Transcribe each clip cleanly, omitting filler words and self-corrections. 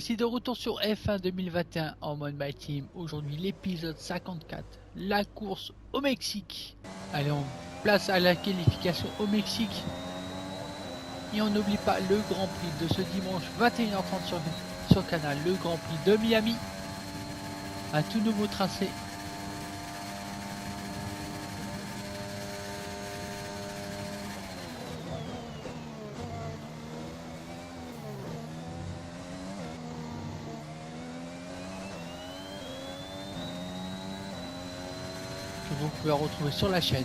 voici de retour sur F1 2021 en mode My Team. Aujourd'hui l'épisode 54, la course au Mexique. Allez, on place à la qualification au Mexique. Et on n'oublie pas le Grand Prix de ce dimanche 21h30 sur Canal, le Grand Prix de Miami. Un tout nouveau tracé. Que vous pouvez retrouver sur la chaîne.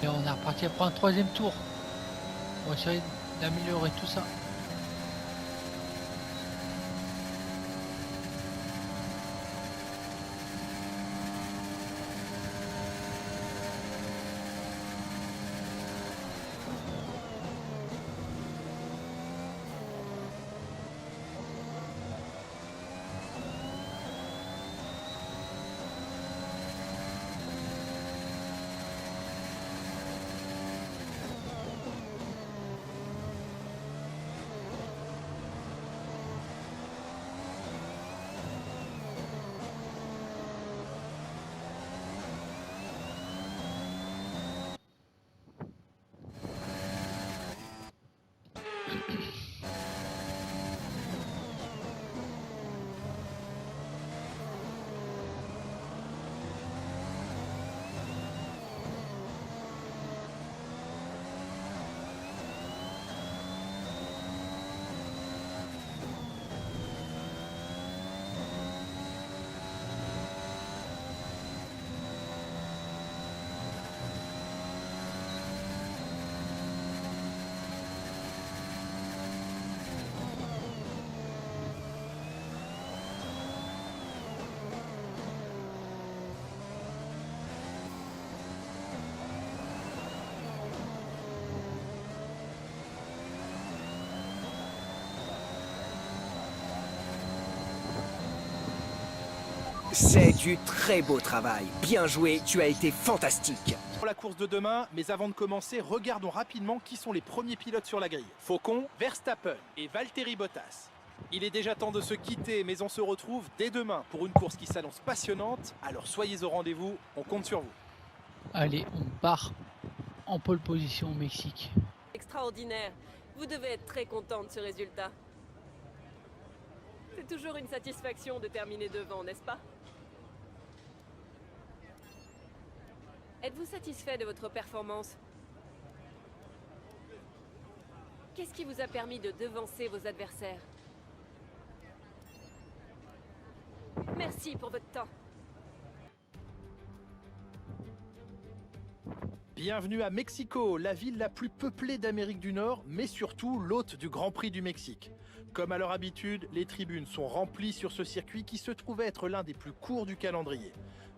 Et on est reparti pour un troisième tour. On va essayer d'améliorer tout ça. C'est du très beau travail. Bien joué, tu as été fantastique. Pour la course de demain, mais avant de commencer, regardons rapidement qui sont les premiers pilotes sur la grille. Faucon, Verstappen et Valtteri Bottas. Il est déjà temps de se quitter, mais on se retrouve dès demain pour une course qui s'annonce passionnante. Alors soyez au rendez-vous, on compte sur vous. Allez, on part en pole position au Mexique. Extraordinaire. Vous devez être très content de ce résultat. C'est toujours une satisfaction de terminer devant, n'est-ce pas? Êtes-vous satisfait de votre performance? Qu'est-ce qui vous a permis de devancer vos adversaires? Merci pour votre temps. Bienvenue à Mexico, la ville la plus peuplée d'Amérique du Nord, mais surtout l'hôte du Grand Prix du Mexique. Comme à leur habitude, les tribunes sont remplies sur ce circuit qui se trouve être l'un des plus courts du calendrier.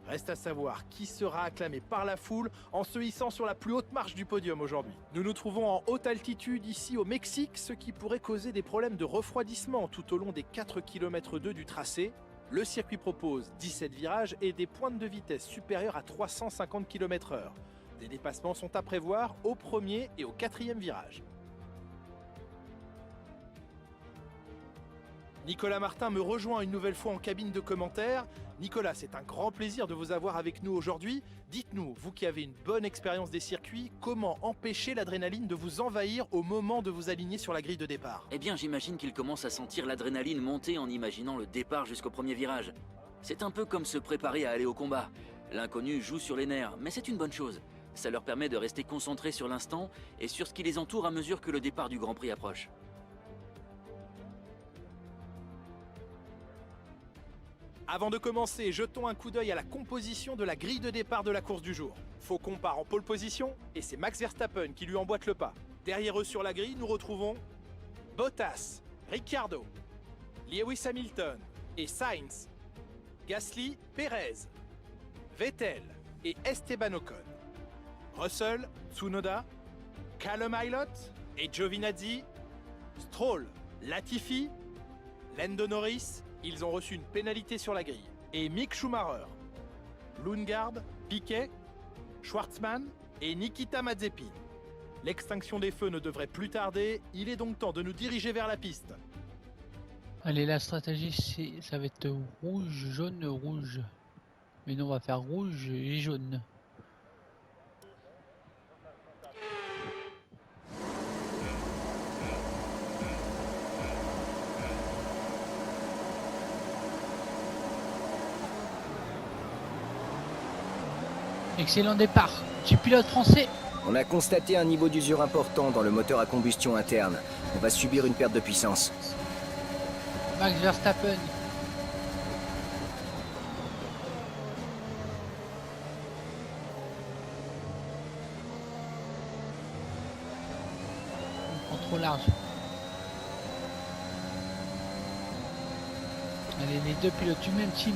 Reste à savoir qui sera acclamé par la foule en se hissant sur la plus haute marche du podium aujourd'hui. Nous nous trouvons en haute altitude ici au Mexique, ce qui pourrait causer des problèmes de refroidissement tout au long des 4 km 2 du tracé. Le circuit propose 17 virages et des pointes de vitesse supérieures à 350 km/h. Des dépassements sont à prévoir au premier et au quatrième virage. Nicolas Martin me rejoint une nouvelle fois en cabine de commentaires. Nicolas, c'est un grand plaisir de vous avoir avec nous aujourd'hui. Dites-nous, vous qui avez une bonne expérience des circuits, comment empêcher l'adrénaline de vous envahir au moment de vous aligner sur la grille de départ? Eh bien, j'imagine qu'il commence à sentir l'adrénaline monter en imaginant le départ jusqu'au premier virage. C'est un peu comme se préparer à aller au combat. L'inconnu joue sur les nerfs, mais c'est une bonne chose. Ça leur permet de rester concentrés sur l'instant et sur ce qui les entoure à mesure que le départ du Grand Prix approche. Avant de commencer, jetons un coup d'œil à la composition de la grille de départ de la course du jour. Faucon part en pole position et c'est Max Verstappen qui lui emboîte le pas. Derrière eux sur la grille, nous retrouvons Bottas, Ricciardo, Lewis Hamilton et Sainz, Gasly, Perez, Vettel et Esteban Ocon. Russell, Tsunoda, Callum Ilott et Giovinazzi, Stroll, Latifi, Lando Norris, ils ont reçu une pénalité sur la grille. Et Mick Schumacher, Lundgaard, Piquet, Schwartzmann et Nikita Mazepin. L'extinction des feux ne devrait plus tarder, il est donc temps de nous diriger vers la piste. Allez, la stratégie, ça va être rouge, jaune, rouge. Mais nous, on va faire rouge et jaune. Excellent départ du pilote français. On a constaté un niveau d'usure important dans le moteur à combustion interne. On va subir une perte de puissance. Max Verstappen. On prend trop large. Allez, les deux pilotes du même team.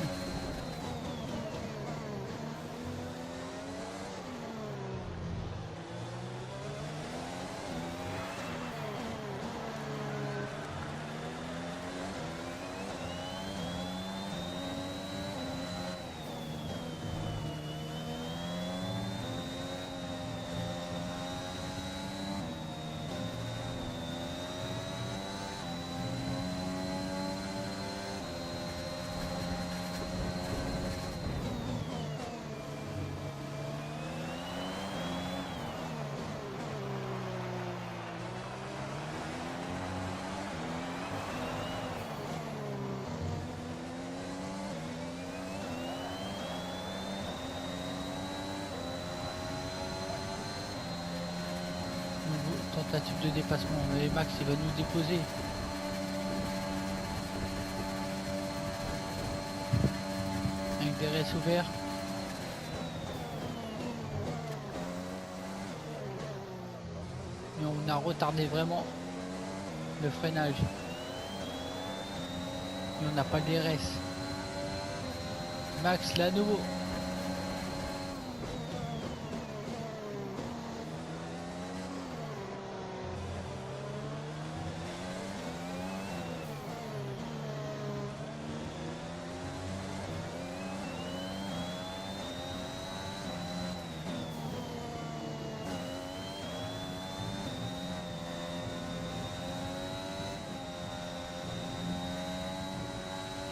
Tentative de dépassement, et Max il va nous déposer. Avec des restes ouverts. Et on a retardé vraiment le freinage. Et on n'a pas les restes. Max là à nouveau.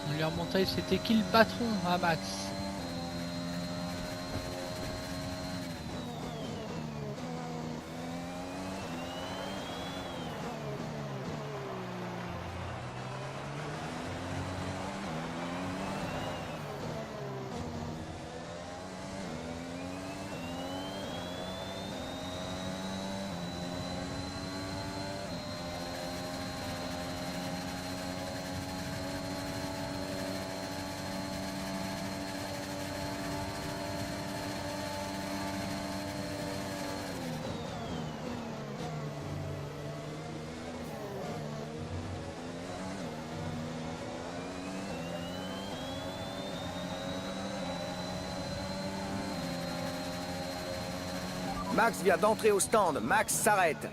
On lui a remonté, c'était qui le patron à Max? Max vient d'entrer au stand. Max s'arrête.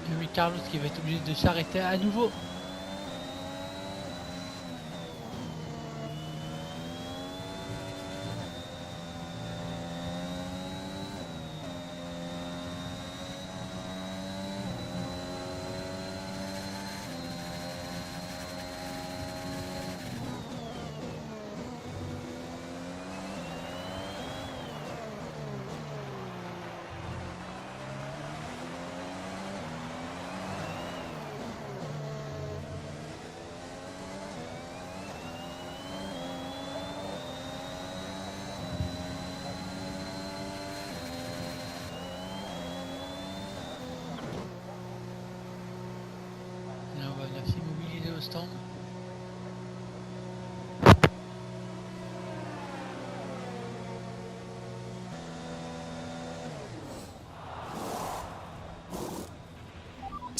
Et oui, Carlos qui va être obligé de s'arrêter à nouveau.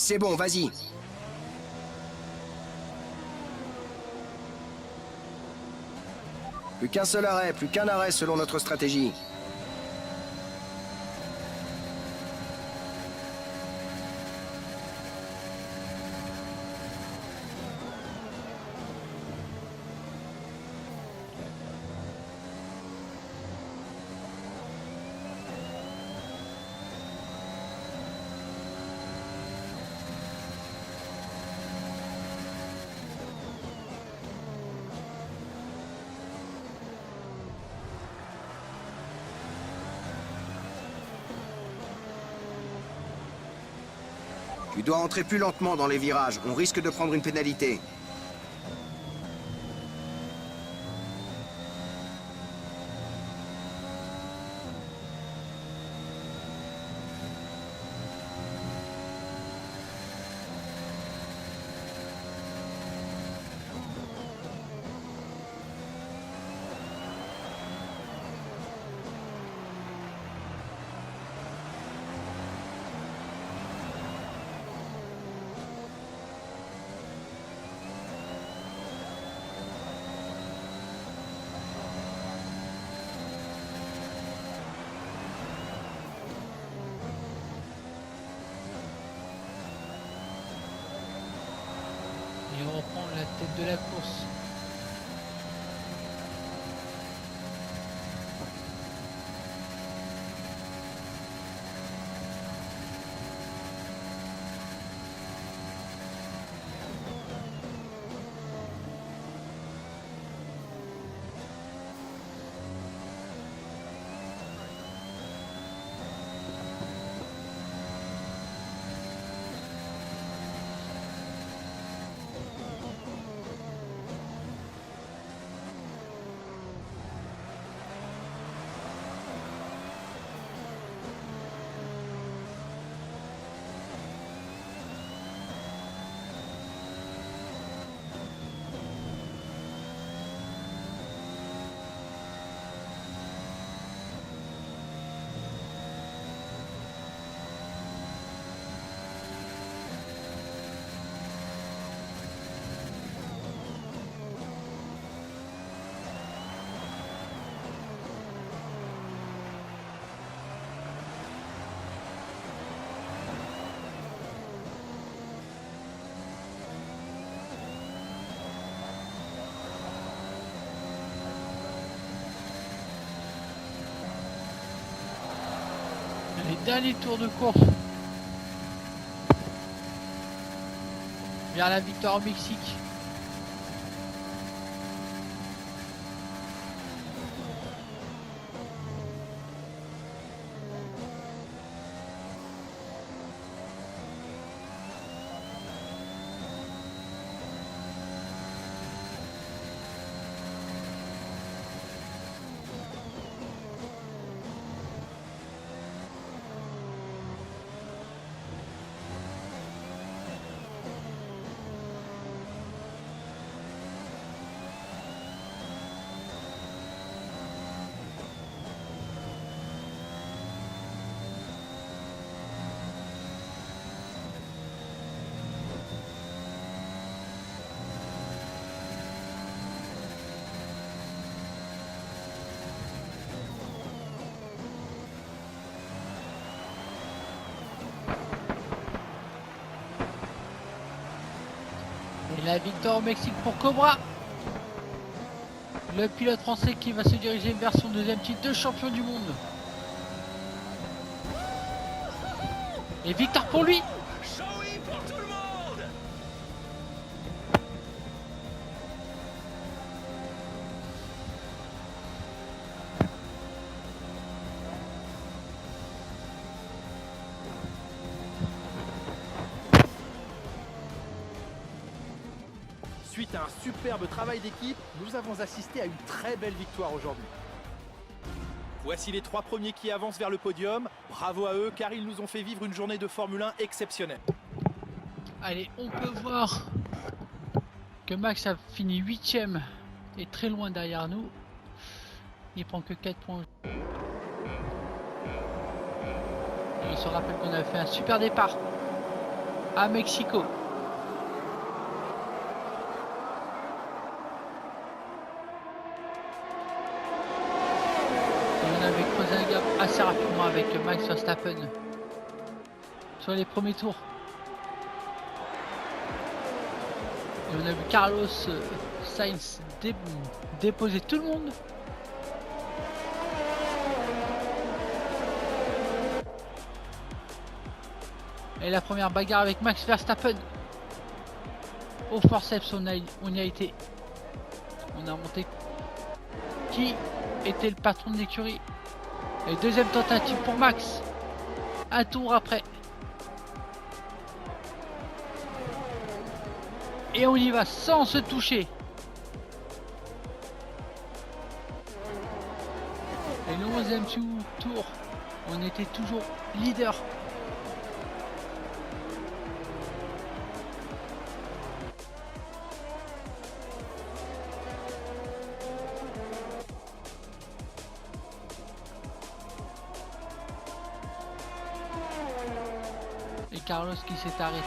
C'est bon, vas-y. Plus qu'un seul arrêt, plus qu'un arrêt selon notre stratégie. Tu dois entrer plus lentement dans les virages, on risque de prendre une pénalité. Et on reprend la tête de la course. Les derniers tours de course vers la victoire au Mexique. Et la victoire au Mexique pour Cobra. Le pilote français qui va se diriger vers son deuxième titre de champion du monde. Et victoire pour lui. Suite à un superbe travail d'équipe, nous avons assisté à une très belle victoire aujourd'hui. Voici les 3 premiers qui avancent vers le podium. Bravo à eux car ils nous ont fait vivre une journée de Formule 1 exceptionnelle. Allez, on peut voir que Max a fini 8ème et très loin derrière nous. Il prend que 4 points. Et il se rappelle qu'on a fait un super départ à Mexico. Et on avait creusé un gap assez rapidement avec Max Verstappen sur les premiers tours. Et on a vu Carlos Sainz déposer tout le monde. Et la première bagarre avec Max Verstappen. Au forceps, on y a été. On a monté. Qui était le patron de l'écurie? Et deuxième tentative pour Max. Un tour après. Et on y va sans se toucher. Et le 11e tour, on était toujours leader. Et Carlos qui s'est arrêté.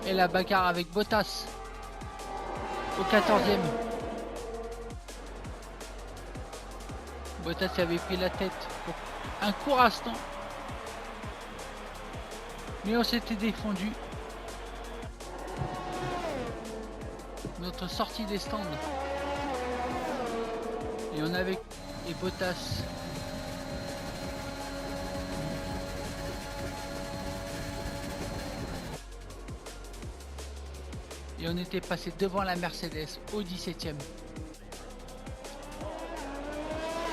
Et la bagarre avec Bottas au 14e. Bottas avait pris la tête pour un court instant. Mais on s'était défendu. Notre sortie des stands. Et on avait... Et Bottas... Et on était passé devant la Mercedes au 17e.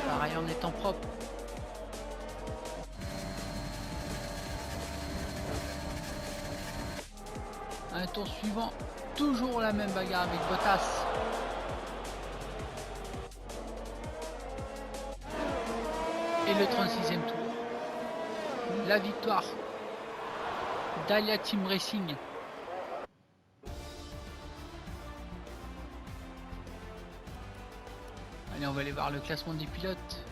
Pareil en étant propre. Un tour suivant, toujours la même bagarre avec Bottas. Et le 36e tour. La victoire d'Alia Team Racing. Allez, on va aller voir le classement des pilotes.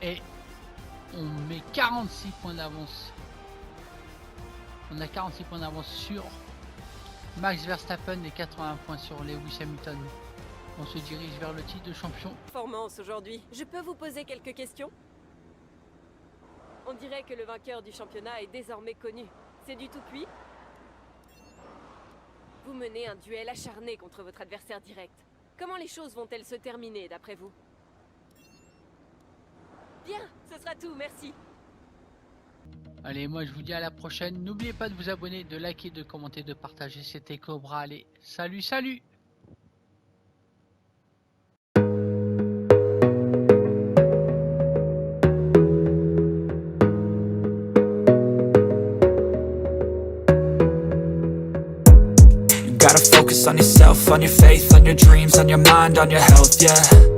Et on met 46 points d'avance. On a 46 points d'avance sur Max Verstappen et 80 points sur Lewis Hamilton. On se dirige vers le titre de champion. Performance aujourd'hui. Je peux vous poser quelques questions? On dirait que le vainqueur du championnat est désormais connu. C'est du tout cuit? Vous menez un duel acharné contre votre adversaire direct. Comment les choses vont-elles se terminer d'après vous? Bien, ce sera tout, merci. Allez, moi je vous dis à la prochaine. N'oubliez pas de vous abonner, de liker, de commenter, de partager. C'était Cobra. Allez, salut, salut! Gotta focus on yourself, on your faith, on your dreams, on your mind, on your health, yeah.